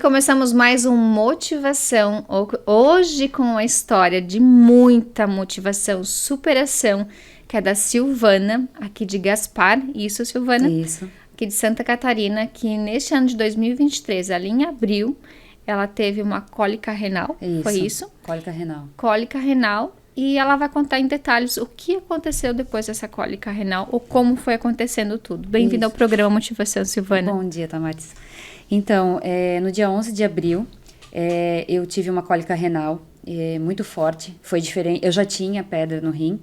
começamos mais um Motivação, hoje com uma história de muita motivação, superação, que é da Silvana, aqui de Gaspar, isso Silvana? Isso. Aqui de Santa Catarina, que neste ano de 2023, ali em abril, ela teve uma cólica renal, foi isso? Cólica renal. Cólica renal, e ela vai contar em detalhes o que aconteceu depois dessa cólica renal, ou como foi acontecendo tudo. Bem-vinda ao programa Motivação, Silvana. Bom dia, Tamares. Então, no dia 11 de abril, eu tive uma cólica renal muito forte, foi diferente, eu já tinha pedra no rim,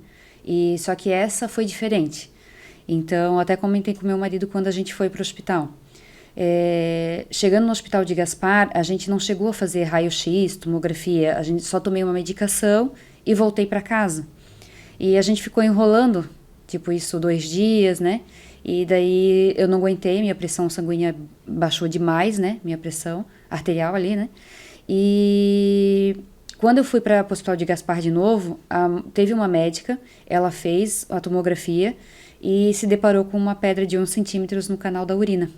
só que essa foi diferente. Então, até comentei com meu marido quando a gente foi para o hospital. Chegando no hospital de Gaspar, a gente não chegou a fazer raio-x, tomografia, a gente só tomei uma medicação e voltei para casa. E a gente ficou enrolando, tipo isso, 2 dias, né? E daí eu não aguentei, minha pressão sanguínea baixou demais, né? Minha pressão arterial ali, né? E quando eu fui para o hospital de Gaspar de novo, teve uma médica, ela fez a tomografia e se deparou com uma pedra de 1 centímetro no canal da urina.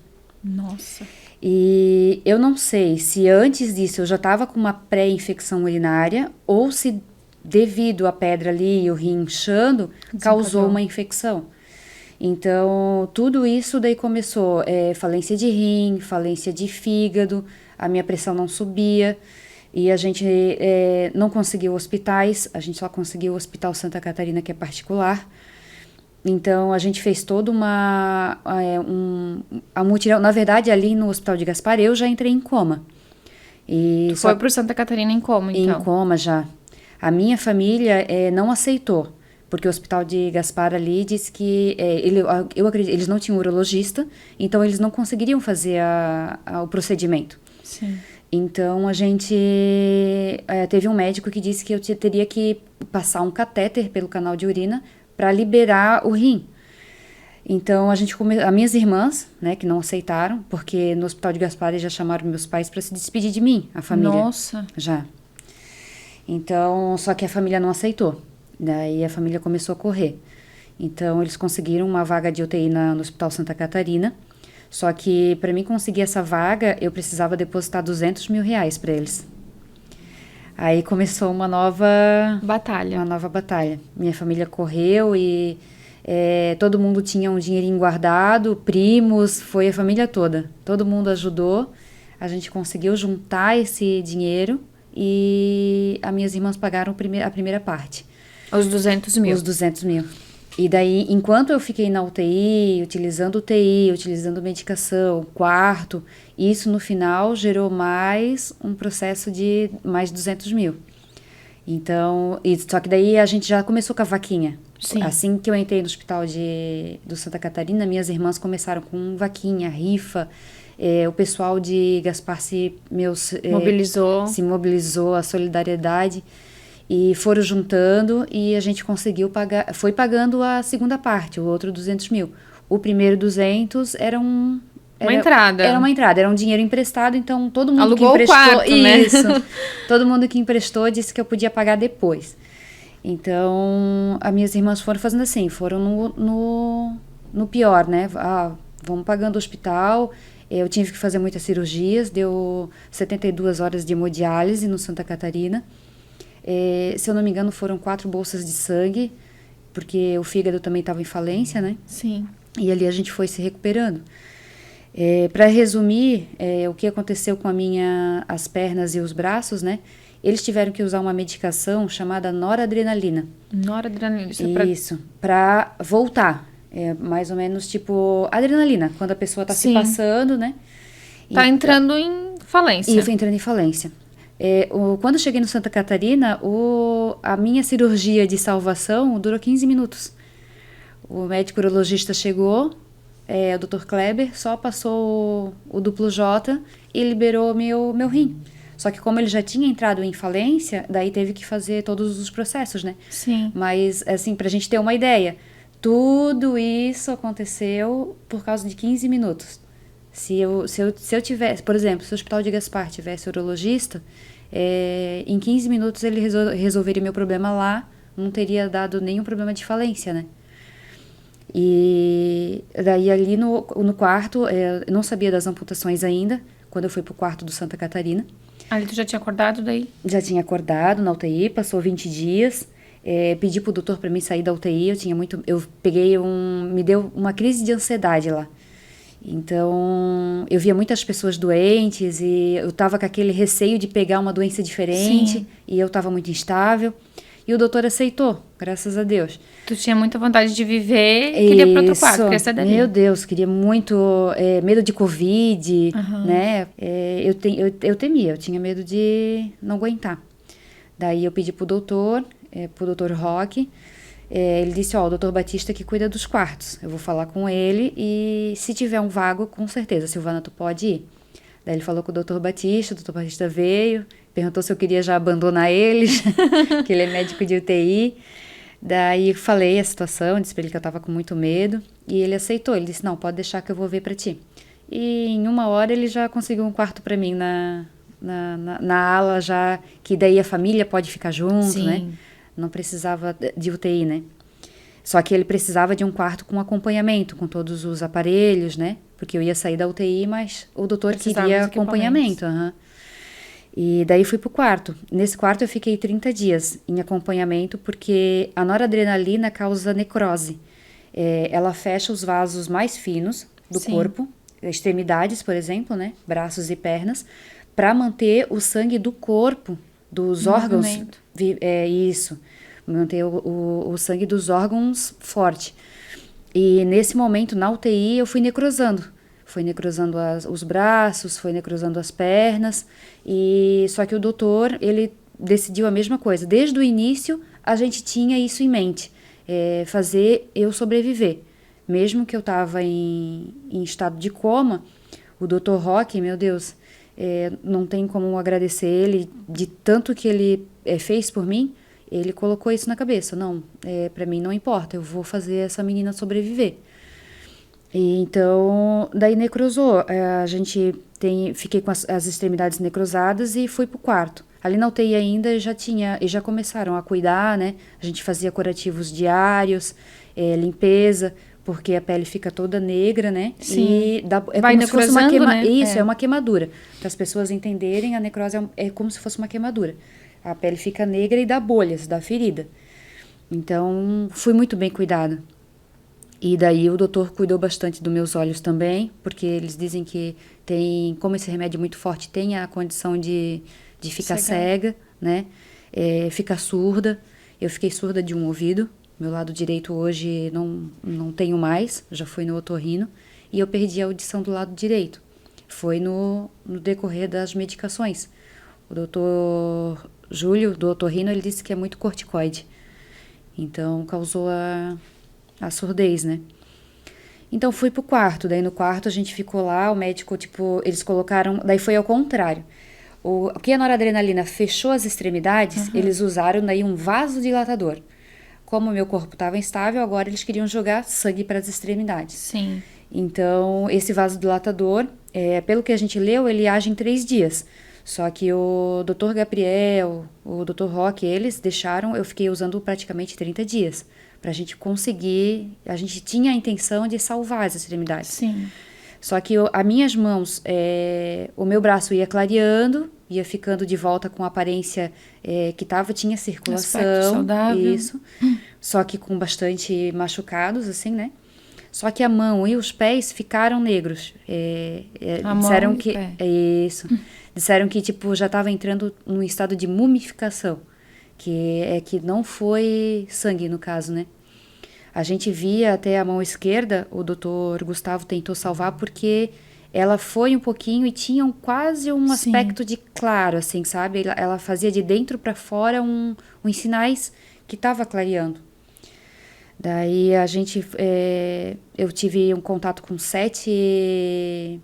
Nossa. E eu não sei se antes disso eu já estava com uma pré-infecção urinária ou se devido à pedra ali e o rim inchando, causou uma infecção. Então, tudo isso daí começou, falência de rim, falência de fígado, a minha pressão não subia e a gente não conseguiu hospitais, a gente só conseguiu o Hospital Santa Catarina, que é particular. Então, a gente fez toda a mutirão. Na verdade, ali no Hospital de Gaspar, eu já entrei em coma. Tu foi pro Santa Catarina em coma, então? Em coma, já. A minha família não aceitou, porque o Hospital de Gaspar ali disse que, eu acredito, eles não tinham urologista, então eles não conseguiriam fazer o procedimento. Sim. Então, a gente teve um médico que disse que eu teria que passar um catéter pelo canal de urina para liberar o rim. Então, as minhas irmãs, né, que não aceitaram, porque no Hospital de Gaspar eles já chamaram meus pais para se despedir de mim, a família. Nossa! Já. Então, só que a família não aceitou. Daí a família começou a correr. Então, eles conseguiram uma vaga de UTI no Hospital Santa Catarina. Só que, para mim conseguir essa vaga, eu precisava depositar R$200 mil para eles. Aí começou uma nova batalha. Minha família correu e todo mundo tinha um dinheirinho guardado, primos, foi a família toda. Todo mundo ajudou. A gente conseguiu juntar esse dinheiro e as minhas irmãs pagaram a primeira parte. Os 200 mil? Os 200 mil. E daí, enquanto eu fiquei na UTI, utilizando medicação, quarto, isso no final gerou mais um processo de mais 200 mil. Então, só que daí a gente já começou com a vaquinha. Sim. Assim que eu entrei no hospital do Santa Catarina, minhas irmãs começaram com vaquinha, rifa. O pessoal de Gaspar se mobilizou, a solidariedade. E foram juntando e a gente conseguiu pagar, foi pagando a segunda parte, o outro 200 mil. O primeiro 200 era uma entrada. Era uma entrada, era um dinheiro emprestado, então todo mundo alugou que emprestou... o quarto, né? Isso, todo mundo que emprestou disse que eu podia pagar depois. Então, as minhas irmãs foram fazendo assim, foram no pior, né? Vamos pagando o hospital, eu tive que fazer muitas cirurgias, deu 72 horas de hemodiálise no Santa Catarina. Se eu não me engano, foram 4 bolsas de sangue, porque o fígado também estava em falência, né? Sim. E ali a gente foi se recuperando. Para resumir, o que aconteceu com as pernas e os braços, né? Eles tiveram que usar uma medicação chamada noradrenalina. Noradrenalina, isso para voltar. Mais ou menos tipo adrenalina, quando a pessoa está se passando, né? Tá entrando em falência. Isso, entrando em falência. Quando eu cheguei no Santa Catarina, a minha cirurgia de salvação durou 15 minutos. O médico urologista chegou, o Dr. Kleber, só passou o duplo J e liberou meu rim. Só que como ele já tinha entrado em falência, daí teve que fazer todos os processos, né? Sim. Mas, assim, pra gente ter uma ideia, tudo isso aconteceu por causa de 15 minutos. Se eu tivesse, por exemplo, se o Hospital de Gaspar tivesse urologista, em 15 minutos ele resolveria o meu problema lá, não teria dado nenhum problema de falência, né? E daí ali no quarto, eu não sabia das amputações ainda. quando eu fui pro quarto do Santa Catarina. Ali tu já tinha acordado daí? Já tinha acordado na UTI, passou 20 dias. Pedi pro doutor para mim sair da UTI, me deu uma crise de ansiedade lá. Então, eu via muitas pessoas doentes e eu tava com aquele receio de pegar uma doença diferente. Sim. E eu tava muito instável. E o doutor aceitou, graças a Deus. Tu tinha muita vontade de viver e queria ir pro outro quarto, queria sair dali. Meu Deus, queria muito, medo de Covid, né? Eu temia, eu tinha medo de não aguentar. Daí eu pedi pro doutor Roque, ele disse, o doutor Batista que cuida dos quartos, eu vou falar com ele e se tiver um vago, com certeza, Silvana, tu pode ir. Daí ele falou com o doutor Batista veio, perguntou se eu queria já abandonar eles, que ele é médico de UTI. Daí falei a situação, disse pra ele que eu tava com muito medo, e ele aceitou, ele disse, não, pode deixar que eu vou ver pra ti. E em 1 hora ele já conseguiu um quarto pra mim na ala já, que daí a família pode ficar junto, Sim. né? Não precisava de UTI, né? Só que ele precisava de um quarto com acompanhamento, com todos os aparelhos, né? Porque eu ia sair da UTI, mas o doutor queria acompanhamento. E daí fui pro quarto. Nesse quarto eu fiquei 30 dias em acompanhamento, porque a noradrenalina causa necrose. Ela fecha os vasos mais finos do Sim. corpo, extremidades, por exemplo, né? Braços e pernas, para manter o sangue do corpo, dos órgãos. Isso. Manter o sangue dos órgãos forte. E nesse momento, na UTI, eu fui necrosando. Foi necrosando os braços, foi necrosando as pernas. Só que o doutor, ele decidiu a mesma coisa. Desde o início, a gente tinha isso em mente. Fazer eu sobreviver. Mesmo que eu estava em estado de coma, o doutor Roque, meu Deus, não tem como agradecer ele de tanto que ele fez por mim. Ele colocou isso na cabeça. Não, para mim não importa, eu vou fazer essa menina sobreviver. E então, daí necrosou. Fiquei com as extremidades necrosadas e fui pro quarto. Ali na UTI ainda e já começaram a cuidar, né? A gente fazia curativos diários, limpeza, porque a pele fica toda negra, né? Sim. E vai como se fosse uma né? Isso, é uma queimadura. Para as pessoas entenderem, a necrose é como se fosse uma queimadura. A pele fica negra e dá bolhas, dá ferida. Então, fui muito bem cuidada. E daí o doutor cuidou bastante dos meus olhos também, porque eles dizem que como esse remédio é muito forte, tem a condição de ficar cega, né? Ficar surda. Eu fiquei surda de um ouvido. Meu lado direito hoje não tenho mais, já fui no otorrino. E eu perdi a audição do lado direito. Foi no decorrer das medicações. O doutor Júlio, do otorrino, ele disse que é muito corticoide. Então, causou a surdez, né? Então, fui pro quarto. Daí, no quarto, a gente ficou lá, o médico, eles colocaram... Daí, foi ao contrário. O que a noradrenalina fechou as extremidades, eles usaram daí um vasodilatador. Como o meu corpo estava instável, agora eles queriam jogar sangue para as extremidades. Sim. Então, esse vasodilatador, pelo que a gente leu, ele age em 3 dias. Só que o Dr. Gabriel, o Dr. Roque, eles deixaram, eu fiquei usando praticamente 30 dias. Pra gente conseguir, a gente tinha a intenção de salvar as extremidades. Sim. Só que as minhas mãos, o meu braço ia clareando, ia ficando de volta com a aparência que tinha circulação. Aspecto saudável. Isso. Só que com bastante machucados, assim, né? Só que a mão e os pés ficaram negros. Disseram mão que e pé. Isso. Disseram que já estava entrando num estado de mumificação, que não foi sangue no caso, né? A gente via até a mão esquerda, o doutor Gustavo tentou salvar porque ela foi um pouquinho e tinha quase um aspecto de claro, assim, sabe? Ela fazia de dentro para fora uns sinais que estava clareando. Daí eu tive um contato com 7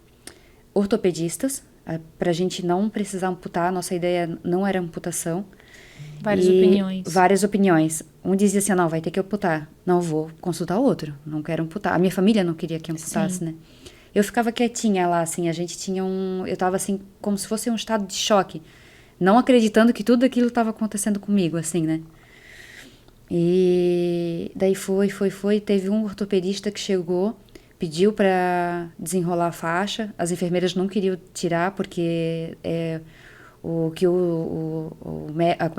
ortopedistas, para a gente não precisar amputar. Nossa ideia não era amputação. Várias opiniões. Um dizia assim, não, vai ter que amputar. Não, vou consultar outro, não quero amputar. A minha família não queria que amputasse, né? Eu ficava quietinha lá, assim, a gente tinha eu tava assim, como se fosse um estado de choque. Não acreditando que tudo aquilo estava acontecendo comigo, assim, né? E daí foi. Teve um ortopedista que chegou pediu para desenrolar a faixa. As enfermeiras não queriam tirar porque como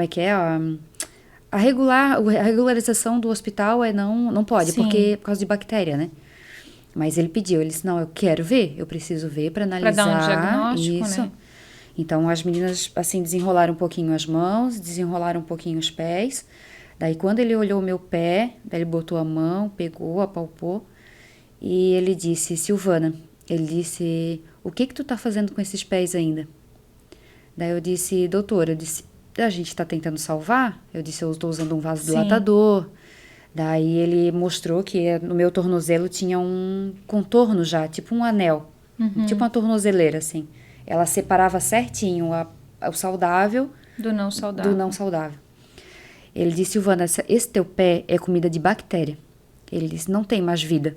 é que é? A regularização do hospital não pode, Sim. porque por causa de bactéria, né? Mas ele pediu, ele disse, não, eu quero ver, eu preciso ver para analisar Pra dar um diagnóstico, isso. né? Então, as meninas, assim, desenrolaram um pouquinho as mãos, desenrolaram um pouquinho os pés. Daí, quando ele olhou o meu pé, daí ele botou a mão, pegou, apalpou. E ele disse, Silvana, ele disse, o que tu tá fazendo com esses pés ainda? Daí eu disse, doutora, a gente tá tentando salvar? Eu disse, eu estou usando um vasodilatador. Daí ele mostrou que no meu tornozelo tinha um contorno já, tipo um anel. Tipo uma tornozeleira, assim. Ela separava certinho o saudável Do não saudável. do não saudável. Ele disse, Silvana, esse teu pé é comida de bactéria. Ele disse, não tem mais vida.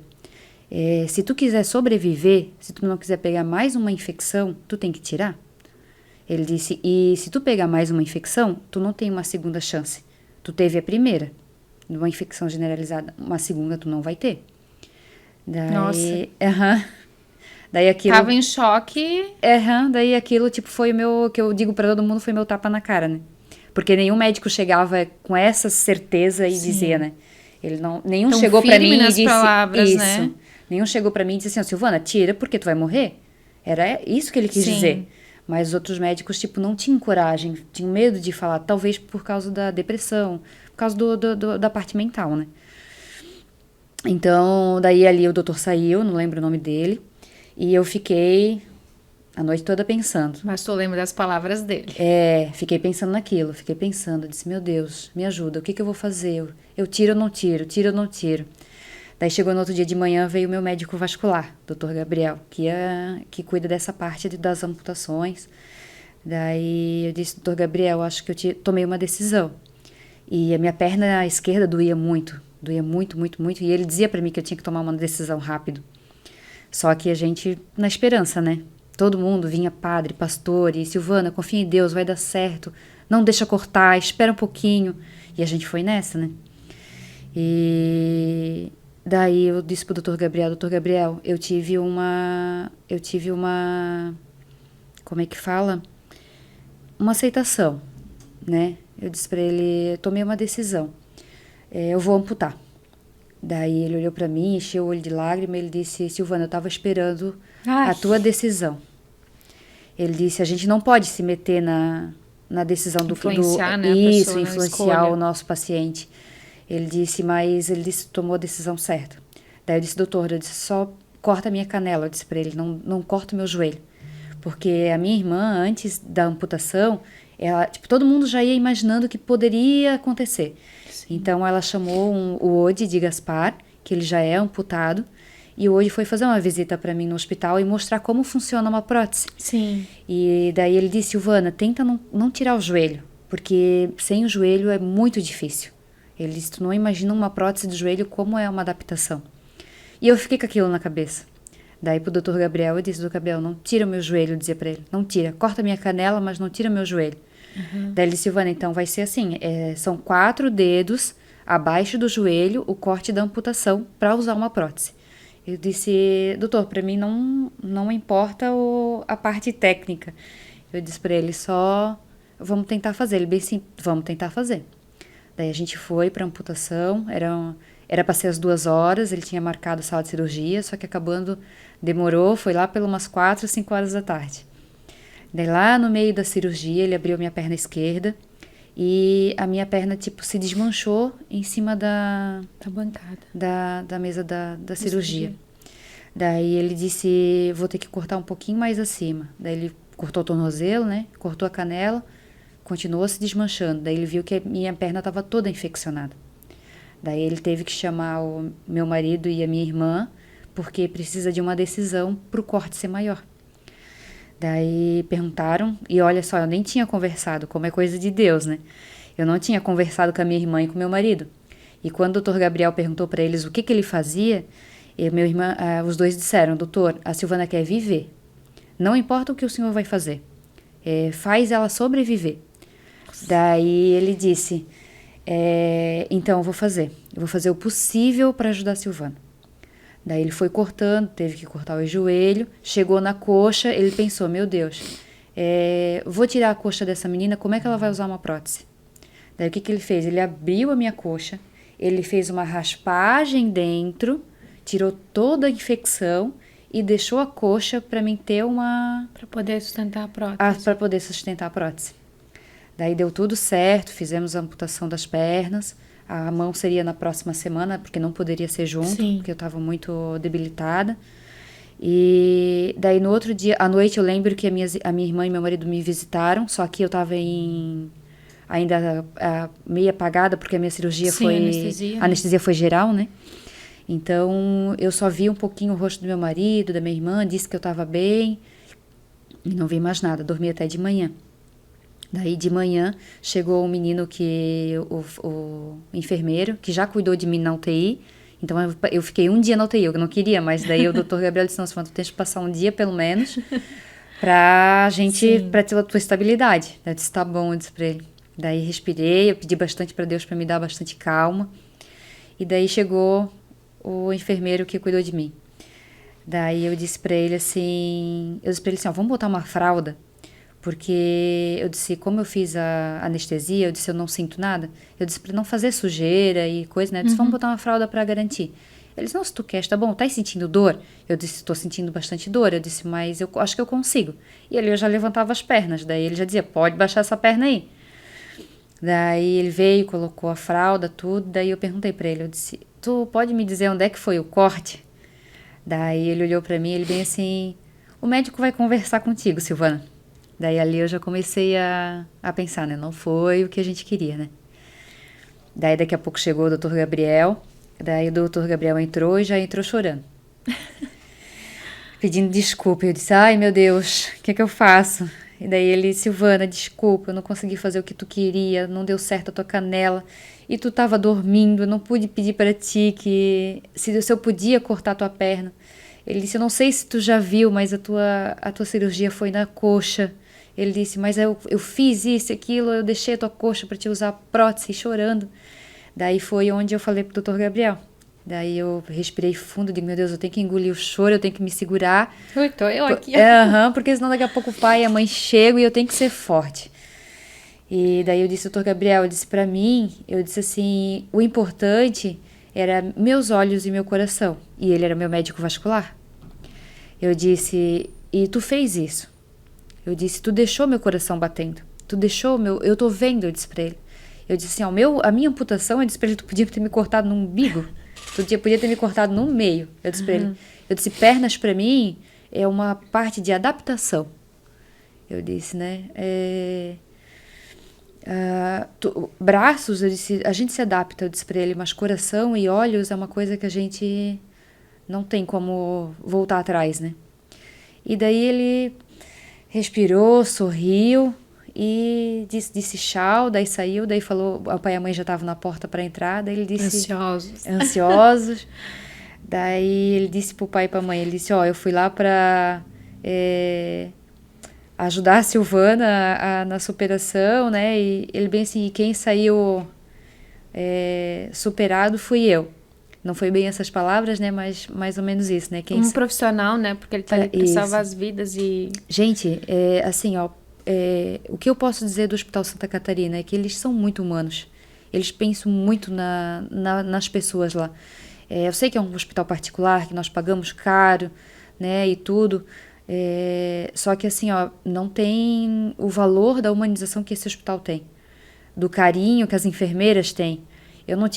Se tu quiser sobreviver, se tu não quiser pegar mais uma infecção, tu tem que tirar. Ele disse, e se tu pegar mais uma infecção, tu não tem uma segunda chance. Tu teve a primeira, uma infecção generalizada. Uma segunda tu não vai ter. Daí, Nossa. Daí aquilo... Tava em choque. Daí aquilo, tipo, foi o meu... Que eu digo pra todo mundo, foi meu tapa na cara, né? Porque nenhum médico chegava com essa certeza e dizia, né? Ele não... Nenhum Tão chegou pra mim firme e nas disse... palavras, isso. né? Nenhum chegou pra mim e disse assim, Silvana, tira porque tu vai morrer. Era isso que ele quis dizer. Mas os outros médicos, tipo, não tinham coragem, tinham medo de falar. Talvez por causa da depressão, por causa da parte mental, né? Então, daí ali o doutor saiu, não lembro o nome dele. E eu fiquei a noite toda pensando. Mas tu lembra das palavras dele. Fiquei pensando naquilo, fiquei pensando. Disse, meu Deus, me ajuda, o que eu vou fazer? Eu tiro ou não tiro? Tiro ou não tiro? Daí chegou no outro dia de manhã, veio o meu médico vascular, doutor Gabriel, que cuida dessa parte das amputações. Daí eu disse, doutor Gabriel, acho que eu tomei uma decisão. E a minha perna esquerda doía muito, muito, muito. E ele dizia pra mim que eu tinha que tomar uma decisão rápido. Só que a gente, na esperança, né? Todo mundo vinha, padre, pastor, e Silvana, confia em Deus, vai dar certo. Não deixa cortar, espera um pouquinho. E a gente foi nessa, né? E daí eu disse pro doutor Gabriel, eu tive uma, como é que fala? Uma aceitação, né? Eu disse pra ele, tomei uma decisão, eu vou amputar. Daí ele olhou pra mim, encheu o olho de lágrima, ele disse, Silvana, eu tava esperando a tua decisão. Ele disse, a gente não pode se meter na decisão influenciar, né, isso, a influenciar o nosso paciente. Ele disse, tomou a decisão certa. Daí eu disse, doutor, eu disse, só corta a minha canela, eu disse pra ele, não corta o meu joelho. Porque a minha irmã, antes da amputação, ela, tipo, todo mundo já ia imaginando que poderia acontecer. Sim. Então ela chamou o Odi de Gaspar, que ele já é amputado, e o Odi foi fazer uma visita para mim no hospital e mostrar como funciona uma prótese. Sim. E daí ele disse, Silvana, tenta não tirar o joelho, porque sem o joelho é muito difícil. Ele disse, tu não imagina uma prótese do joelho como é uma adaptação. E eu fiquei com aquilo na cabeça. Daí pro doutor Gabriel, eu disse, doutor Gabriel, não tira o meu joelho, eu dizia pra ele, não tira, corta minha canela, mas não tira meu joelho. Daí ele disse, Silvana, então vai ser assim, são 4 dedos abaixo do joelho, o corte da amputação, para usar uma prótese. Eu disse, doutor, para mim não importa a parte técnica. Eu disse para ele, só vamos tentar fazer. Ele bem assim, vamos tentar fazer. Daí a gente foi para amputação, era para ser às 2 horas, ele tinha marcado a sala de cirurgia, só que demorou, foi lá pelas umas 4, 5 horas da tarde. Daí lá no meio da cirurgia, ele abriu minha perna esquerda e a minha perna, tipo, se desmanchou em cima da bancada. Da mesa da cirurgia. Daí ele disse, vou ter que cortar um pouquinho mais acima. Daí ele cortou o tornozelo, né? Cortou a canela, continuou se desmanchando. Daí ele viu que a minha perna estava toda infeccionada. Daí ele teve que chamar o meu marido e a minha irmã, porque precisa de uma decisão para o corte ser maior. Daí perguntaram, e olha só, eu nem tinha conversado, como é coisa de Deus, né? Eu não tinha conversado com a minha irmã e com o meu marido. E quando o doutor Gabriel perguntou para eles o que ele fazia, os dois disseram, doutor, a Silvana quer viver. Não importa o que o senhor vai fazer, faz ela sobreviver. Daí ele disse, então eu vou fazer o possível para ajudar a Silvana. Daí ele foi cortando, teve que cortar o joelho, chegou na coxa, ele pensou, meu Deus, vou tirar a coxa dessa menina, como é que ela vai usar uma prótese? Daí o que ele fez? Ele abriu a minha coxa, ele fez uma raspagem dentro, tirou toda a infecção e deixou a coxa para mim ter uma... Para poder sustentar a prótese. Para poder sustentar a prótese. Daí deu tudo certo, fizemos a amputação das pernas. A mão seria na próxima semana, porque não poderia ser junto, Sim. porque eu estava muito debilitada. E daí no outro dia, à noite, eu lembro que a minha irmã e meu marido me visitaram, só que eu estava ainda meio apagada, porque a minha cirurgia foi... anestesia. A anestesia foi geral, né? Então, eu só vi um pouquinho o rosto do meu marido, da minha irmã, disse que eu estava bem, e não vi mais nada, dormi até de manhã. Daí, de manhã, chegou um menino o enfermeiro, que já cuidou de mim na UTI. Então, eu fiquei um dia na UTI, eu não queria, mas daí o doutor Gabriel disse, não, tu tens que passar um dia, pelo menos, pra ter a tua estabilidade. Eu disse, tá bom, eu disse pra ele. Daí, respirei, eu pedi bastante pra Deus pra me dar bastante calma. E daí, chegou o enfermeiro que cuidou de mim. Daí, eu disse pra ele assim, ó, vamos botar uma fralda? Porque eu disse, como eu fiz a anestesia, eu disse, eu não sinto nada. Eu disse, para não fazer sujeira e coisa, né? Eu disse, vamos botar uma fralda para garantir. Ele disse, não, se tu quer, tá bom, tá sentindo dor? Eu disse, estou sentindo bastante dor. Eu disse, mas eu acho que eu consigo. E ali eu já levantava as pernas. Daí ele já dizia, pode baixar essa perna aí. Daí ele veio, colocou a fralda, tudo. Daí eu perguntei para ele, eu disse, tu pode me dizer onde é que foi o corte? Daí ele olhou para mim, ele bem assim, o médico vai conversar contigo, Silvana. Daí ali eu já comecei a pensar, né? Não foi o que a gente queria, né? Daí daqui a pouco chegou o doutor Gabriel. Daí o doutor Gabriel entrou e já entrou chorando. Pedindo desculpa. Eu disse, ai meu Deus, o que é que eu faço? E daí ele, Silvana, desculpa, eu não consegui fazer o que tu queria, não deu certo a tua canela. E tu tava dormindo, eu não pude pedir para ti que se eu podia cortar tua perna. Ele disse, eu não sei se tu já viu, mas a tua cirurgia foi na coxa. Ele disse, mas eu fiz isso, aquilo, eu deixei a tua coxa para te usar prótese, chorando. Daí foi onde eu falei pro doutor Gabriel. Daí eu respirei fundo, digo, meu Deus, eu tenho que engolir o choro, eu tenho que me segurar. Ui, tô eu aqui. Porque senão daqui a pouco o pai e a mãe chegam e eu tenho que ser forte. E daí eu disse, doutor Gabriel, eu disse pra mim, eu disse assim, o importante era meus olhos e meu coração. E ele era meu médico vascular. Eu disse, e tu fez isso. Eu disse, tu deixou meu coração batendo. Tu deixou eu tô vendo, eu disse pra ele. Eu disse assim, a minha amputação, eu disse pra ele, tu podia ter me cortado no umbigo. Tu podia ter me cortado no meio. Eu disse pra ele. Eu disse, pernas pra mim é uma parte de adaptação. Eu disse, né? Braços, eu disse, a gente se adapta, eu disse pra ele, mas coração e olhos é uma coisa que a gente não tem como voltar atrás, né? E daí ele respirou, sorriu e disse tchau, daí saiu, daí falou, o pai e a mãe já estavam na porta para entrar, daí ele disse... Ansiosos. Daí ele disse pro pai e pra mãe, ele disse, eu fui lá para ajudar a Silvana na superação, né, e ele bem assim, quem saiu superado fui eu. Não foi bem essas palavras, né? Mas mais ou menos isso, né? Um profissional, né? Porque ele tá ali pra salvar as vidas e... Gente, assim, o que eu posso dizer do Hospital Santa Catarina é que eles são muito humanos. Eles pensam muito nas pessoas lá. Eu sei que é um hospital particular, que nós pagamos caro, né? E tudo. Só que, assim, não tem o valor da humanização que esse hospital tem. Do carinho que as enfermeiras têm.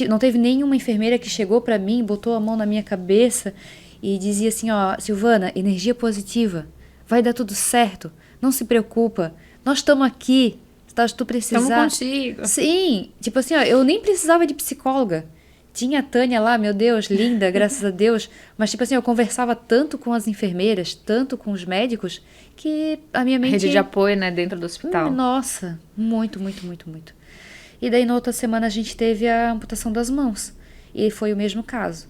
Não teve nenhuma enfermeira que chegou para mim, botou a mão na minha cabeça e dizia assim, Silvana, energia positiva, vai dar tudo certo, não se preocupa, nós estamos aqui, se tu precisar... Estamos contigo. Sim, tipo assim, eu nem precisava de psicóloga. Tinha a Tânia lá, meu Deus, linda, graças a Deus, mas tipo assim, eu conversava tanto com as enfermeiras, tanto com os médicos, que a minha mente... Rede de apoio, né, dentro do hospital. Nossa, muito, muito, muito, muito. E daí, na outra semana, a gente teve a amputação das mãos. E foi o mesmo caso.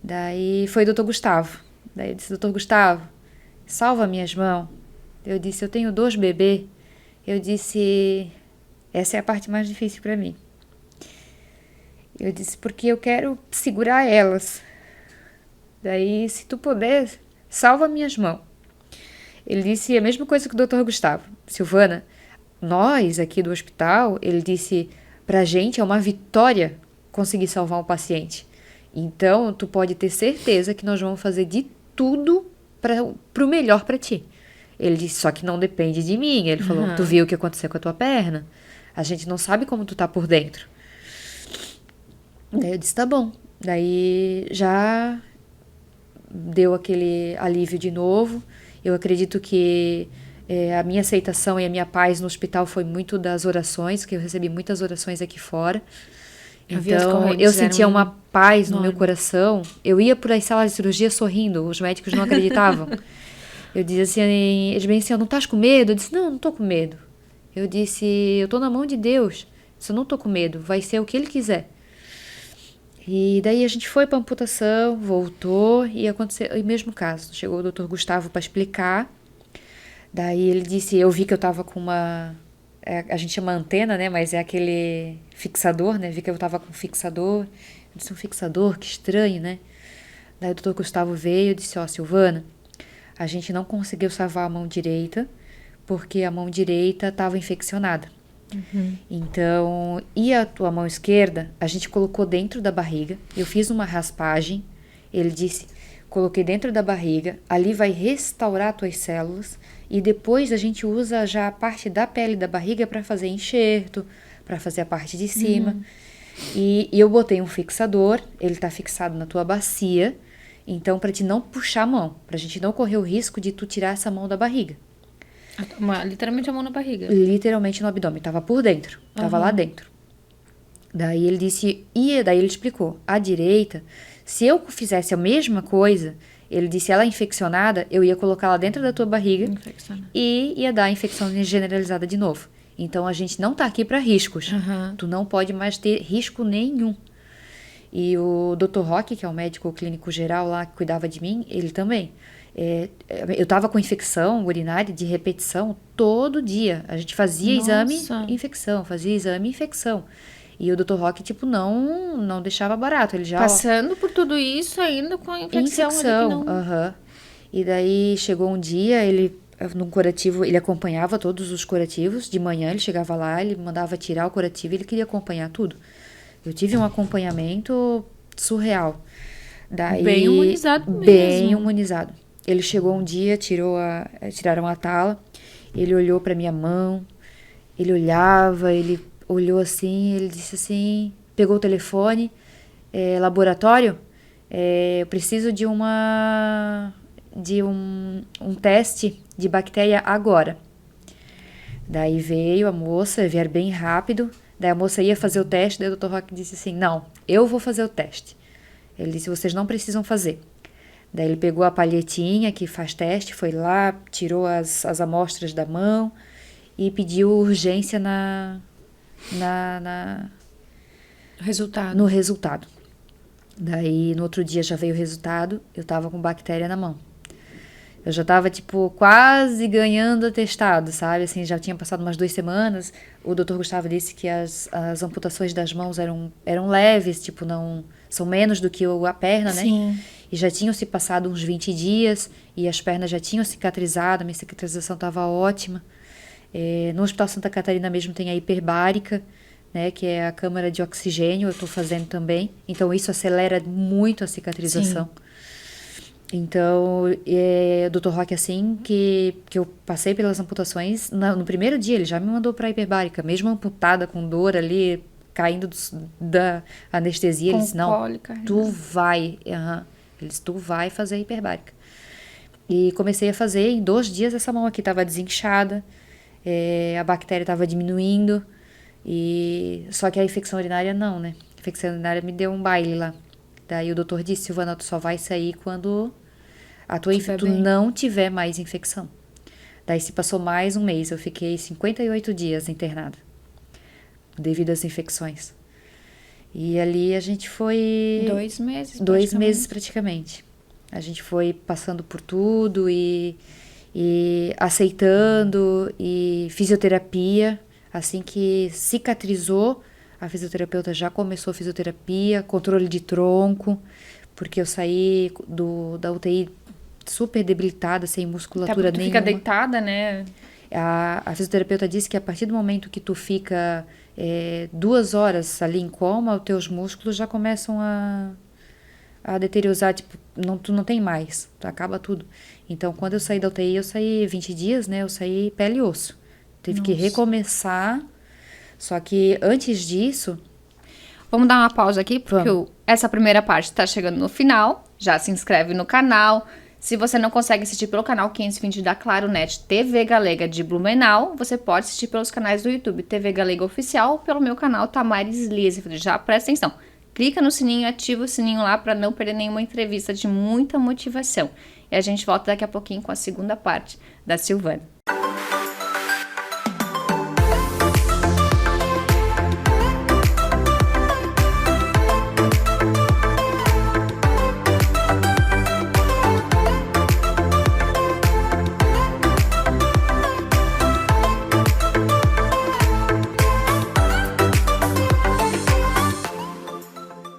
Daí, foi o doutor Gustavo. Daí, eu disse, doutor Gustavo, salva minhas mãos. Eu disse, eu tenho 2 bebês. Eu disse, essa é a parte mais difícil para mim. Eu disse, porque eu quero segurar elas. Daí, se tu puder, salva minhas mãos. Ele disse a mesma coisa que o Dr. Gustavo. Silvana, nós aqui do hospital, ele disse, pra gente é uma vitória conseguir salvar um paciente. Então, tu pode ter certeza que nós vamos fazer de tudo pro melhor pra ti. Ele disse, só que não depende de mim. Ele falou, tu viu o que aconteceu com a tua perna? A gente não sabe como tu tá por dentro. Daí eu disse, tá bom. Daí já deu aquele alívio de novo. Eu acredito que a minha aceitação e a minha paz no hospital foi muito das orações, que eu recebi muitas orações aqui fora. Então, eu sentia uma paz no meu coração. Eu ia por as salas de cirurgia sorrindo, os médicos não acreditavam. Eu dizia assim, eles bem assim, não estás com medo? Eu disse, não tô com medo. Eu disse, eu tô na mão de Deus, eu não tô com medo, vai ser o que Ele quiser. E daí a gente foi para amputação, voltou e aconteceu o mesmo caso. Chegou o Dr. Gustavo para explicar. Daí ele disse, eu vi que eu tava com uma, a gente chama antena, né, mas é aquele fixador, né? Vi que eu tava com um fixador. Eu disse, um fixador, que estranho, né? Daí o Dr. Gustavo veio e disse, Silvana, a gente não conseguiu salvar a mão direita porque a mão direita estava infeccionada. Então, e a tua mão esquerda, a gente colocou dentro da barriga. Eu fiz uma raspagem. Ele disse, coloquei dentro da barriga. Ali vai restaurar tuas células. E depois a gente usa já a parte da pele da barriga para fazer enxerto, para fazer a parte de cima. E eu botei um fixador. Ele está fixado na tua bacia. Então, para te não puxar a mão, para a gente não correr o risco de tu tirar essa mão da barriga. Literalmente a mão na barriga. Literalmente no abdômen, tava por dentro, tava lá dentro. Daí ele disse, daí ele explicou, a direita, se eu fizesse a mesma coisa, ele disse, ela é infeccionada, eu ia colocar ela dentro da tua barriga e ia dar a infecção generalizada de novo. Então a gente não tá aqui para riscos, tu não pode mais ter risco nenhum. E o Dr. Roque, que é o médico clínico geral lá que cuidava de mim, ele também. Eu tava com infecção urinária de repetição todo dia. A gente fazia exame, infecção, fazia exame, infecção. E o Dr. Roque, tipo, não deixava barato. Ele já... Passando por tudo isso ainda com a infecção. E daí chegou um dia, ele, num curativo, ele acompanhava todos os curativos. De manhã ele chegava lá, ele mandava tirar o curativo e ele queria acompanhar tudo. Eu tive um acompanhamento surreal. Daí, bem imunizado mesmo. Bem imunizado. Ele chegou um dia, tiraram a tala, ele olhou para minha mão, ele olhou assim, ele disse assim, pegou o telefone, laboratório, eu preciso de um teste de bactéria agora. Daí veio a moça, vieram bem rápido, daí a moça ia fazer o teste, daí o Dr. Roque disse assim, não, eu vou fazer o teste. Ele disse, vocês não precisam fazer. Daí ele pegou a palhetinha que faz teste, foi lá, tirou as amostras da mão e pediu urgência no resultado. Daí no outro dia já veio o resultado, eu tava com bactéria na mão. Eu já tava, tipo, quase ganhando atestado, sabe? Assim, já tinha passado umas 2 semanas. O Dr. Gustavo disse que as amputações das mãos eram leves, tipo, não... São menos do que a perna, né? Sim. E já tinham se passado uns 20 dias e as pernas já tinham cicatrizado, a minha cicatrização estava ótima. No Hospital Santa Catarina mesmo tem a hiperbárica, né, que é a câmara de oxigênio, eu estou fazendo também. Então, isso acelera muito a cicatrização. Sim. Então, o Dr. Roque, assim, que eu passei pelas amputações, no primeiro dia ele já me mandou para a hiperbárica, mesmo amputada, com dor ali, caindo da anestesia, ele disse, não, tu vai... Ele disse, tu vai fazer a hiperbárica. E comecei a fazer, em 2 dias essa mão aqui estava desinchada, a bactéria estava diminuindo, só que a infecção urinária não, né? A infecção urinária me deu um baile lá. Daí o doutor disse, Silvana, tu só vai sair quando tu não tiver mais infecção. Daí se passou mais um mês, eu fiquei 58 dias internada, devido às infecções. E ali a gente foi... 2 meses. 2 meses praticamente. A gente foi passando por tudo e aceitando, e fisioterapia. Assim que cicatrizou, a fisioterapeuta já começou a fisioterapia, controle de tronco, porque eu saí da UTI super debilitada, sem musculatura Tu nenhuma. fica deitada, né? A fisioterapeuta disse que a partir do momento que tu fica 2 horas ali em coma, os teus músculos já começam a deteriorar, tipo, tu não tem mais, acaba tudo. Então, quando eu saí da UTI, eu saí 20 dias, né? Eu saí pele e osso. Tive que recomeçar, só que antes disso... Vamos dar uma pausa aqui, porque essa primeira parte tá chegando no final. Já se inscreve no canal. Se você não consegue assistir pelo canal 520 da Claronet TV Galega de Blumenau, você pode assistir pelos canais do YouTube TV Galega Oficial ou pelo meu canal Tamares Lies. Já presta atenção. Clica no sininho, ativa o sininho lá para não perder nenhuma entrevista de muita motivação. E a gente volta daqui a pouquinho com a segunda parte da Silvana.